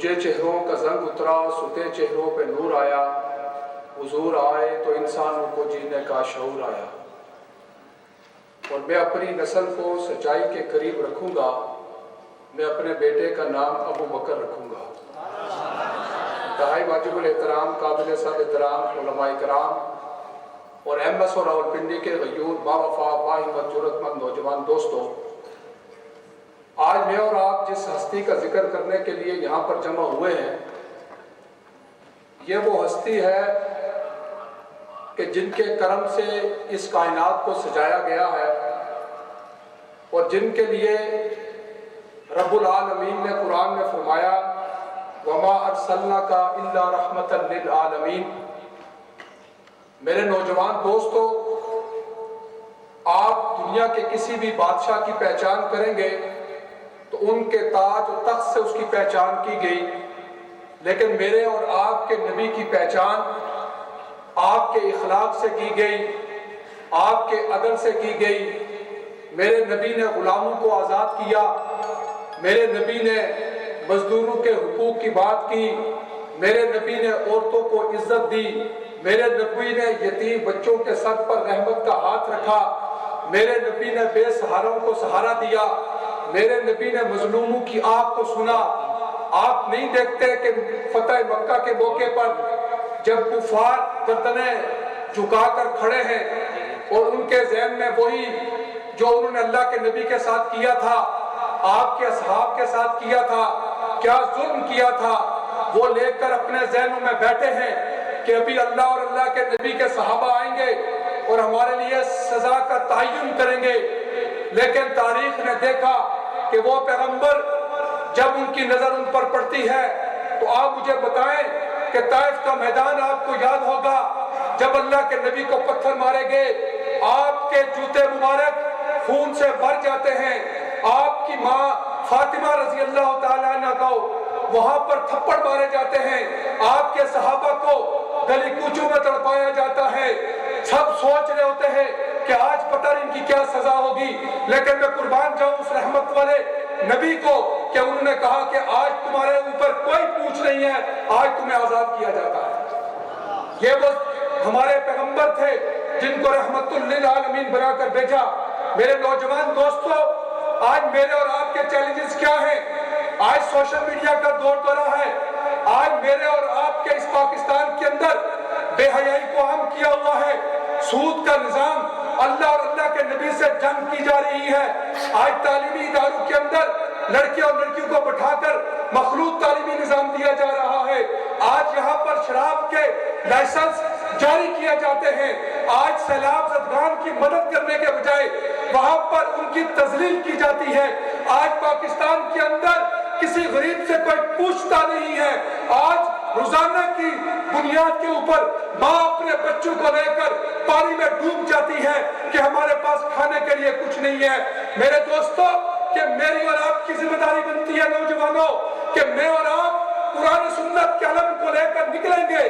بجھے چہروں کا زنگ اترا، ستے چہروں پہ نور آیا، حضور آئے تو انسانوں کو جینے کا شعور آیا۔ اور میں اپنی نسل کو سچائی کے قریب رکھوں گا، میں اپنے بیٹے کا نام ابو بکر رکھوں گا۔ انتہائی واجب الاحترام قابل صد احترام علماء کرام اور MS اور راولپنڈی کے غیور باوفا باہمت جرأت مند نوجوان دوستو، آج میں اور آپ جس ہستی کا ذکر کرنے کے لیے یہاں پر جمع ہوئے ہیں، یہ وہ ہستی ہے کہ جن کے کرم سے اس کائنات کو سجایا گیا ہے اور جن کے لیے رب العالمین نے قرآن میں فرمایا وَمَا أَرْسَلْنَاكَ إِلَّا رَحْمَةً لِلْعَالَمِينَ۔ میرے نوجوان دوستو، آپ دنیا کے کسی بھی بادشاہ کی پہچان کریں گے تو ان کے تاج و تخت سے اس کی پہچان کی گئی، لیکن میرے اور آپ کے نبی کی پہچان آپ کے اخلاق سے کی گئی، آپ کے عدل سے کی گئی۔ میرے نبی نے غلاموں کو آزاد کیا، میرے نبی نے مزدوروں کے حقوق کی بات کی، میرے نبی نے عورتوں کو عزت دی، میرے نبی نے یتیم بچوں کے سر پر رحمت کا ہاتھ رکھا، میرے نبی نے بے سہاروں کو سہارا دیا، میرے نبی نے مظلوموں کی آہ کو سنا۔ آپ نہیں دیکھتے کہ فتح مکہ کے موقع پر جب کفار گردنیں جھکا کر کھڑے ہیں اور ان کے ذہن میں وہی جو انہوں نے اللہ کے نبی کے ساتھ کیا تھا، آپ کے اصحاب کے ساتھ کیا تھا، کیا ظلم کیا تھا، وہ لے کر اپنے ذہنوں میں بیٹھے ہیں کہ ابھی اللہ اور اللہ کے نبی کے صحابہ آئیں گے اور ہمارے لیے سزا کا تعین کریں گے۔ لیکن تاریخ نے دیکھا کہ وہ پیغمبر جب ان کی نظر ان پر پڑتی ہے تو آپ مجھے بتائیں کہ طائف کا میدان آپ کو یاد ہوگا، جب اللہ کے نبی کو پتھر مارے گئے، آپ کے جوتے مبارک خون سے بھر جاتے ہیں، آپ کی ماں فاطمہ رضی اللہ تعالیٰ عنہ کو وہاں پر تھپڑ مارے جاتے ہیں، آپ کے صحابہ کو گلی کوچوں میں تڑپایا جاتا ہے۔ سب سوچ رہے ہوتے ہیں کہ آج پتہ نہیں ان کی کیا سزا ہوگی، لیکن میں قربان جاؤں اس رحمت والے نبی کو کہ انہوں نے کہا کہ آج تمہارے اوپر کوئی پوچھ نہیں ہے، آج تمہیں آزاد کیا جاتا ہے۔ یہ وہ ہمارے پیغمبر تھے جن کو رحمت للعالمین بنا کر بھیجا۔ میرے نوجوان دوستو، آج میرے اور آپ کے چیلنجز کیا ہیں؟ آج سوشل میڈیا کا دور دورہ ہے، آج میرے اور آپ کے اس پاکستان کے اندر بے حیائی کو عام کیا ہوا ہے، سود کا نظام، اللہ اور اللہ کے نبی سے جنگ کی جا رہی ہے۔ آج تعلیمی اداروں کے اندر لڑکے اور لڑکیوں کو بٹھا کر مخلوط تعلیمی نظام دیا جا رہا ہے۔ آج یہاں پر شراب کے لائسنس جاری کیے جاتے ہیں، آج سیلاب زدگان کی مدد کرنے کے بجائے وہاں پر ان کی تذلیل کی جاتی ہے۔ آج پاکستان کے اندر کسی غریب سے کوئی پوچھتا نہیں ہے۔ آج روزانہ کی بنیاد کے اوپر ماں اپنے بچوں کو لے کر پانی میں ڈوب جاتی ہے کہ ہمارے پاس کھانے کے لیے کچھ نہیں ہے۔ میرے دوستو، کہ میری اور آپ کی ذمہ داری بنتی ہے نوجوانوں کہ میں اور آپ قرآن سنت کے علم کو لے کر نکلیں گے،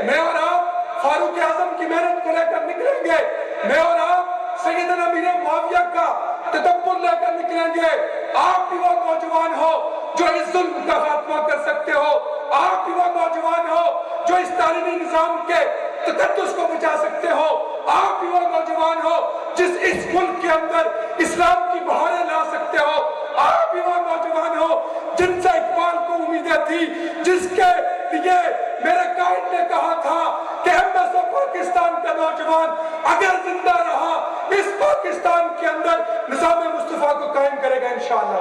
میں اور آپ فاروق اعظم کی محنت کو لے کر نکلیں گے، میں اور آپ سیدنا امیر معاویہ کا تدبر لے کر نکلیں گے۔ آپ بھی وہ نوجوان ہو جو اس ظلم کا خاتمہ کر سکتے ہو، آپ بھی وہ نوجوان ہو جو اس تعلیمی نظام کے تقدس کو بچا سکتے ہو، آپ بھی وہ نوجوان ہو جس اس ملک کے اندر اسلام کی بہاریں لا سکتے ہو، آپ بھی وہ نوجوان ہو جن سے اقبال کو امیدیں تھی، جس کے لیے میرے قائد نے کہا تھا کہ MS پاکستان کا نوجوان اگر زندہ رہا اس پاکستان کے اندر نظام مصطفیٰ کو قائم کرے گا انشاءاللہ۔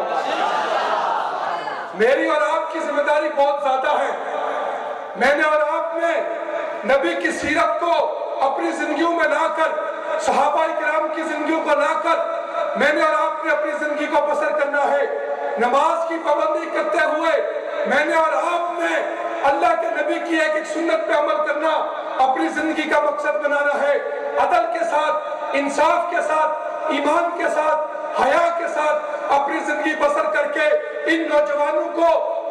میری اور آپ کی ذمہ داری بہت زیادہ ہے۔ میں نے اور آپ نے نبی کی سیرت کو اپنی زندگیوں میں لا کر، صحابہ کرام کی زندگیوں کو لا کر میں نے اور آپ نے اپنی زندگی کو بسر کرنا ہے۔ نماز کی پابندی کرتے ہوئے میں نے اور آپ نے اللہ کے نبی کی ایک ایک سنت پہ عمل کرنا اپنی زندگی کا مقصد بنانا ہے۔ عدل کے ساتھ، انصاف کے ساتھ، ایمان کے ساتھ، حیا کے ساتھ اپنی زندگی بسر کر کے ان نوجوانوں کو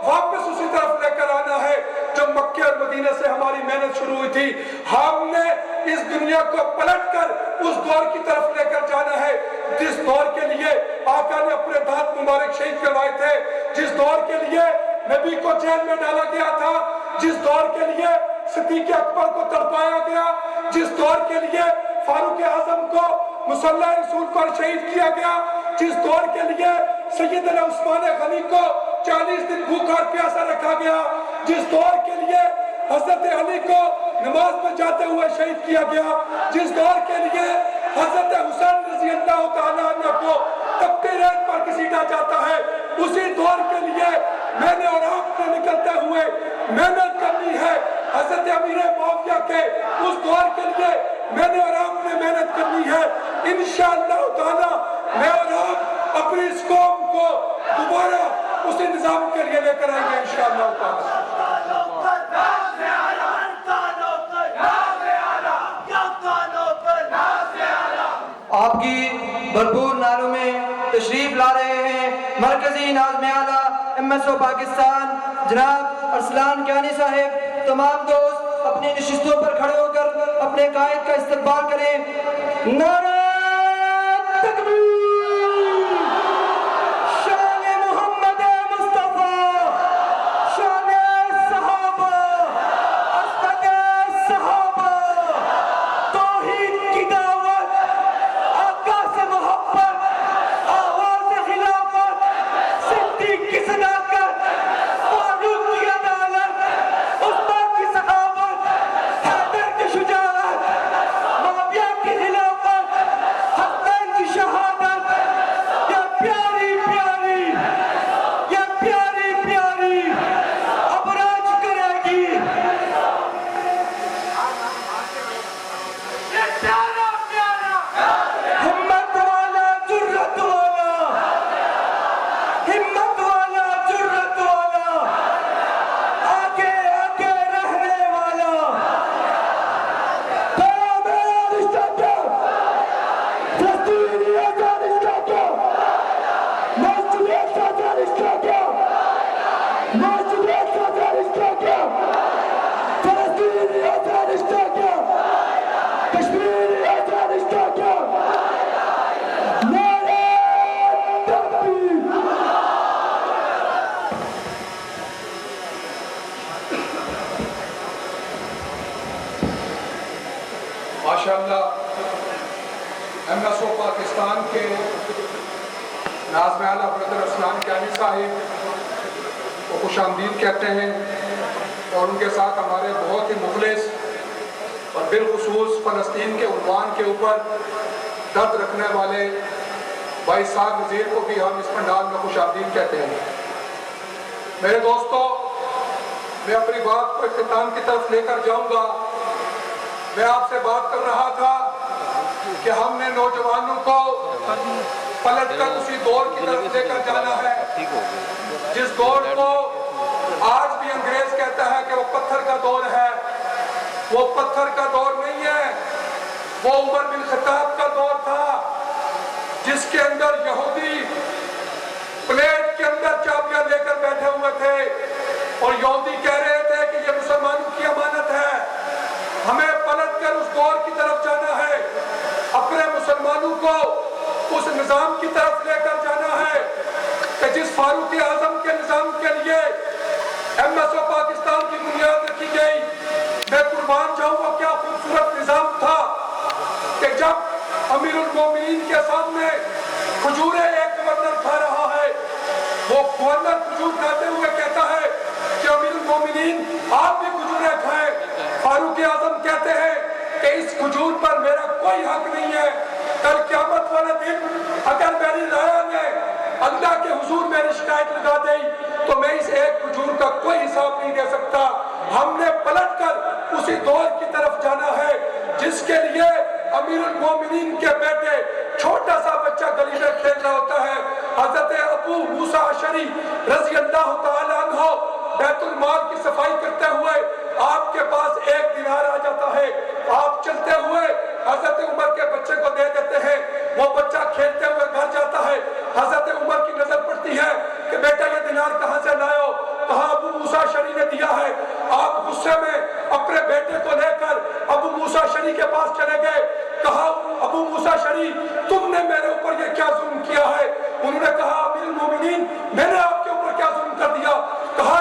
واپس اسی طرف لے کر آنا ہے جو مکہ اور مدینہ سے ہماری محنت شروع ہوئی تھی۔ ہم نے اس دنیا کو پلٹ کر اس دور کی طرف لے کر جانا ہے جس دور کے لیے آقا نے اپنے دانت مبارک شہید کروائے تھے، جس دور کے لیے नबी को जेल में डाला गया था, जिस दौर के लिए सिद्दीक़ अकबर को तड़पाया गया, जिस दौर के लिए फारूक आजम को मुसल्ला रसूल पर शहीद किया गया, जिस दौर के लिए सैयदना उस्मान गनी को 40 दिन भूखा और प्यासा रखा गया, जिस दौर के लिए हजरत अली को नमाज में जाते हुए शहीद किया गया, जिस दौर के लिए हजरत हुसैन रज़ी अल्लाह तआला अन्हु को तख्ते रेत पर घसीटा जाता है, उसी दौर के लिए मैंने और आपने निकलते हुए मेहनत करनी है। हजरत अमीर मुआविया के उस दौर के लिए मैंने और आपने मेहनत करनी है। इंशाअल्लाह ताला मैं और आप अपनी इस कौम को दोबारा उसी निजाम के लिए लेकर आएंगे इंशाअल्लाह ताला। आपकी भरपूर नारों में तशरीफ ला रहे हैं मरकजी नाज़िम आला MSO पाकिस्तान जनाब अरसलान कियानी साहिब। तमाम दोस्त अपनी नशिस्तों पर खड़े होकर अपने कायद का इस्तकबाल करें। नारा तकबीर, शान मोहम्मद मुस्तफा, शान सहाबा, असद सहाबा, तौहीद की दावत, आका से मोहब्बत, आवाज़ खिलाफत, सिद्दीक़ की सदाकत, फारूक की अदालत, उस्मान की सखावत, हैदर की शुजाअत, मुआविया की खिलाफत, हसनैन की शहादत, ये प्यारी प्यारी, ये प्यारी प्यारी अब राज करेगी। ये प्यारा प्यारा हिम्मत वाला जुर्रत वाला, हिम्मत वाला जुर्रत वाला, आगे आगे रहने वाला। मेरा रिश्ता क्या, फलस्तीनियों का रिश्ता क्या, मजदूरों का रिश्ता क्या, मजदूरों का रिश्ता क्या, फलस्तीनियों का रिश्ता क्या, कश्मीरियों का रिश्ता क्या। नारे तकबीर। माशाअल्लाह MSO पाकिस्तान के नाज़िम आला ब्रदर अरसलान कियानी साहिब को खुशामदीद कहते हैं और उनके साथ हमारे बहुत ही मुखलिस और बिलखुसूस फ़लस्तीन के उन्वान के ऊपर दर्द रखने वाले भाई साहब नज़ीर को भी हम इस पंडाल में खुशामदीद कहते हैं। मेरे दोस्तों, मैं अपनी बात को इख्तिताम की तरफ लेकर जाऊंगा। मैं आपसे बात कर रहा था कि हमने नौजवानों को पलटकर उसी दौर की तरफ लेकर जाना है जिस दौर को आज भी अंग्रेज कहता है कि वो पत्थर का दौर है। वो पत्थर का दौर नहीं है, वो उमर बिन खत्ताब का दौर था जिसके अंदर यहूदी प्लेट के अंदर चाबियां लेकर बैठे हुए थे और यहूदी कह रहे थे कि ये मुसलमानों की अमानत है। हमें पलटकर उस दौर की तरफ जाना है, अपने मुसलमानों को उस निजाम की तरफ लेकर जाना है कि जिस फारूक आजम के निजाम के लिए MSO पाकिस्तान की बुनियाद रखी गई। मैं कुर्बान जाऊंगा, क्या खूबसूरत निजाम था कि जब अमीरुल मोमिनीन के सामने खजूरे एक गवर्नर खा रहा है, वो गवर्नर खजूर खाते हुए कहता है कि अमीरुल मोमिनीन आप भी खजूरें खाएं। फारूक आजम कहते हैं कि इस खजूर पर मेरा कोई हक नहीं है। कल क़यामत वाले दिन अगर मेरी राया ने अल्लाह के हुजूर मेरी शिकायत लगा दी तो मैं इस एक खजूर का कोई हिसाब नहीं दे सकता। हमने पलटकर उसी दौर की तरफ जाना है जिसके लिए अमीरुल मोमिनीन के बेटे, छोटा सा बच्चा गली में खेल रहा होता है, हजरत अबू मूसा अशरी रज़ी अल्लाह तआला अन्हु बैतुल माल की सफाई करते हुए आपके पास एक दिनार आ जाता है। आप चलते हुए हजरत उमर के बच्चे को दे देते हैं। वो बच्चा खेलते हुए घर जाता है। हजरत उमर की नजर पड़ती है कि बेटा ये दिनार कहाँ से लाए? कहा अबू मूसा शरी ने दिया है। आप गुस्से में अपने बेटे को लेकर अबू मूसा शरी के पास चले गए। कहा अबू मूसा शरी तुमने मेरे ऊपर ये क्या जुल्म किया है? उन्होंने कहा अमीरुल मोमिनीन मैंने आपके ऊपर क्या जुल्म कर दिया? कहा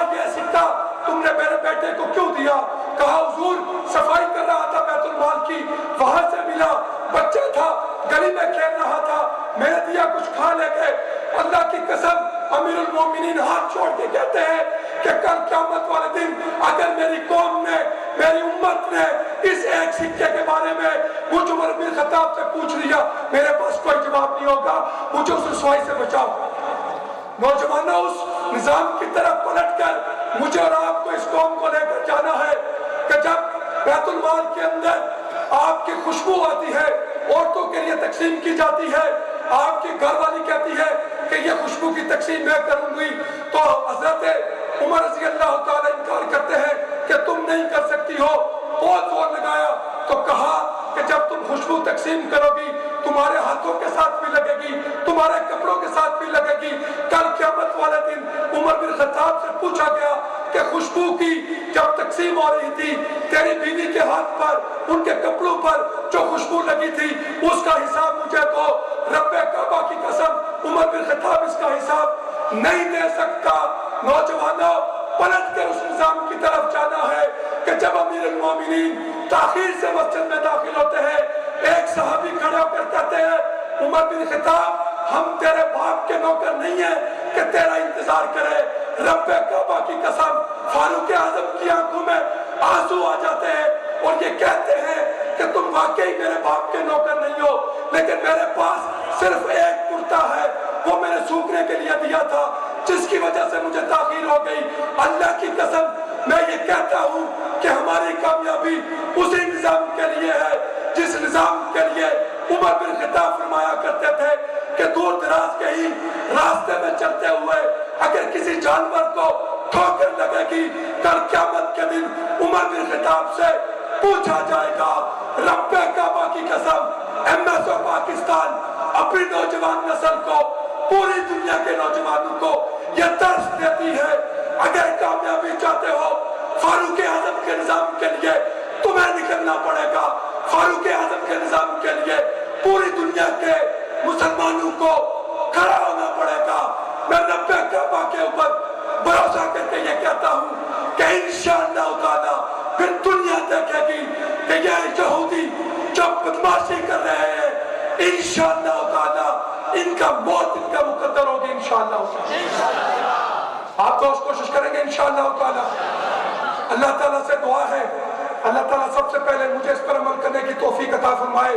बेटे को क्यों दिया? कहा हुजूर सफाई कर रहा था बैतुल माल की, वहां से मिला, बच्चा था, गली में खेल रहा था, मैंने दिया, कुछ खा ले गए। अल्लाह की कसम, अमीरुल मोमिनीन हाथ छोड़ के कहते हैं कि कल क़यामत वाले दिन अगर मेरी कौम ने, मेरी उम्मत ने इस एक सिक्के के बारे में मुझ उमर बिन खत्ताब से पूछ लिया, मेरे पास कोई जवाब नहीं होगा, मुझे उस रुसवाई से बचाओ। नौजवानों, उस निजाम की तरफ पलट कर मुझे और आपको इस कौम को लेकर जाना है कि जब बैतुल माल के अंदर आपकी खुशबू आती है, औरतों के लिए तकसीम की जाती है, आपकी घरवाली कहती है कि ये खुशबू की तकसीम मैं करूंगी, तो हजरत उमर रज़ी अल्लाह ताला इनकार करते हैं कि तुम नहीं कर सकती हो। बहुत जोर लगाया तो कहा कि जब तुम खुशबू तकसीम करोगी, तुम्हारे हाथों के साथ भी लगेगी, तुम्हारे कपड़ों के साथ भी लगेगी। कल क़यामत वाले दिन उमर बिन खत्ताब से पूछा गया कि खुशबू की जब तकसीम हो रही थी, तेरी बीवी के हाथ पर, उनके कपड़ों पर जो खुशबू लगी थी, उसका हिसाब मुझे दो। रब्बे काबा की कसम, उमर बिन खत्ताब इसका हिसाब नहीं दे सकता। नौजवानों, पलट कर उस निजाम की तरफ जाना है कि जब अमीरुल मोमिनीन ताखीर से मस्जिद में दाखिल होते हैं, एक सहाबी खड़े होकर कहते हैं, उमर बिन खत्ताब, हम तेरे बाप के नौकर नहीं है कि तेरा इंतजार करे। रब्बे काबा की कसम, फारूक आजम की आंखों में आंसू आ जाते हैं और ये कहते हैं कि तुम वाकई मेरे बाप के नौकर नहीं हो, लेकिन मेरे पास सिर्फ एक कुर्ता है, वो मैंने सूखने के लिए दिया था, जिसकी वजह से मुझे ताखीर हो गई। अल्लाह की कसम, मैं ये कहता हूँ कि हमारी कामयाबी उसी निजाम के लिए है जिस निजाम के लिए उमर बिन खत्ताब फरमाया करते थे कि दूर दराज के ही रास्ते में चलते हुए अगर किसी जानवर को ठोकर लगेगी, कल क़यामत के दिन उमर बिन खत्ताब से पूछा जाएगा। रब्बे काबा की कसम, MSO पाकिस्तान अपनी नौजवान नस्ल को, पूरी दुनिया के नौजवानों को यह दर्श देती है, अगर कामयाबी चाहते हो फारूक आजम के निजाम के लिए तुम्हें निकलना पड़ेगा। फारूक आजम के निजाम के लिए पूरी दुनिया के मुसलमानों को खड़ा होना पड़ेगा। मैं रब्बे काबा के ऊपर भरोसा करके ये कहता हूँ कि इंशाअल्लाह ताला फिर दुनिया देखेगी कि ये यहूदी जो बदमाशी कर रहे हैं, इंशाअल्लाह ताला इनका मौत इनका मुकद्दर होगी। इंशाअल्लाह आप तो कोशिश करेंगे इंशाअल्लाह ताला। अल्लाह ताला से दुआ है, अल्लाह ताला सबसे पहले मुझे इस पर अमल करने की तौफीक अता फरमाए।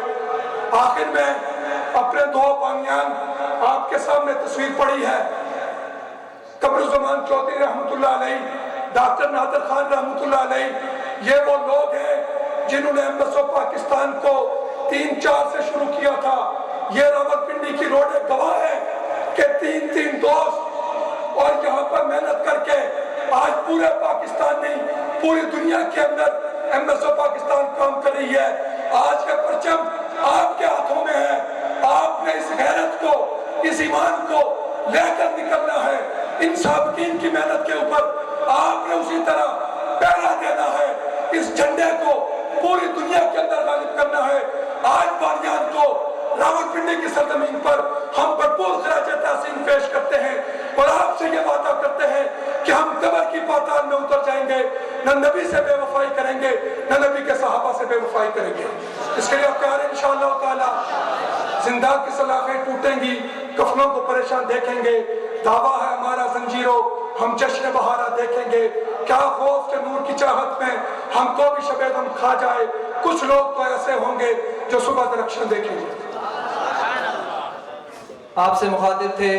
आखिर में अपने दो बानियान आपके सामने तस्वीर पड़ी है, कमरुज़्ज़मान चौधरी रहमतुल्लाह अलैह, डॉक्टर नादिर खान रहमतुल्लाह अलैह। ये वो लोग हैं जिन्होंने MSO पाकिस्तान को 3-4 से शुरू किया था। ये रावलपिंडी की रोड गवाह है कि 3-3 दोस्त और यहाँ पर मेहनत करके आज पूरे पाकिस्तान नहीं, पूरी दुनिया के अंदर MSO पाकिस्तान काम कर रही है। आज का परचम आपके हाथों में है, आपने इस गैरत को, इस ईमान को लेकर निकलना है। इन साबिकीन की मेहनत के ऊपर आपने उसी तरह पहरा देना है, इस झंडे को पूरी दुनिया के अंदर गालिब करना है। आज बानियान को रावलपिंडी की सरजमीन पर हम भरपूर खराज तहसीन पेश करते हैं और आपसे ये वादा करते हैं कि हम कब्र की पाताल में उतर जाएंगे, न नबी से बेवफाई करेंगे, न नबी के सहाबा से बेवफाई करेंगे। इसके लिए प्यार इंशाअल्लाह ताला जिंदा की सलाखें टूटेंगी, कफनों को परेशान देखेंगे। दावा है हमारा जंजीरों, हम जश्न बहारा देखेंगे। क्या खौफ के नूर की चाहत में हमको भी शबे गम खा जाए। कुछ लोग तो ऐसे होंगे जो सुबह दरख्शन देखेंगे। आपसे मुखातिब थे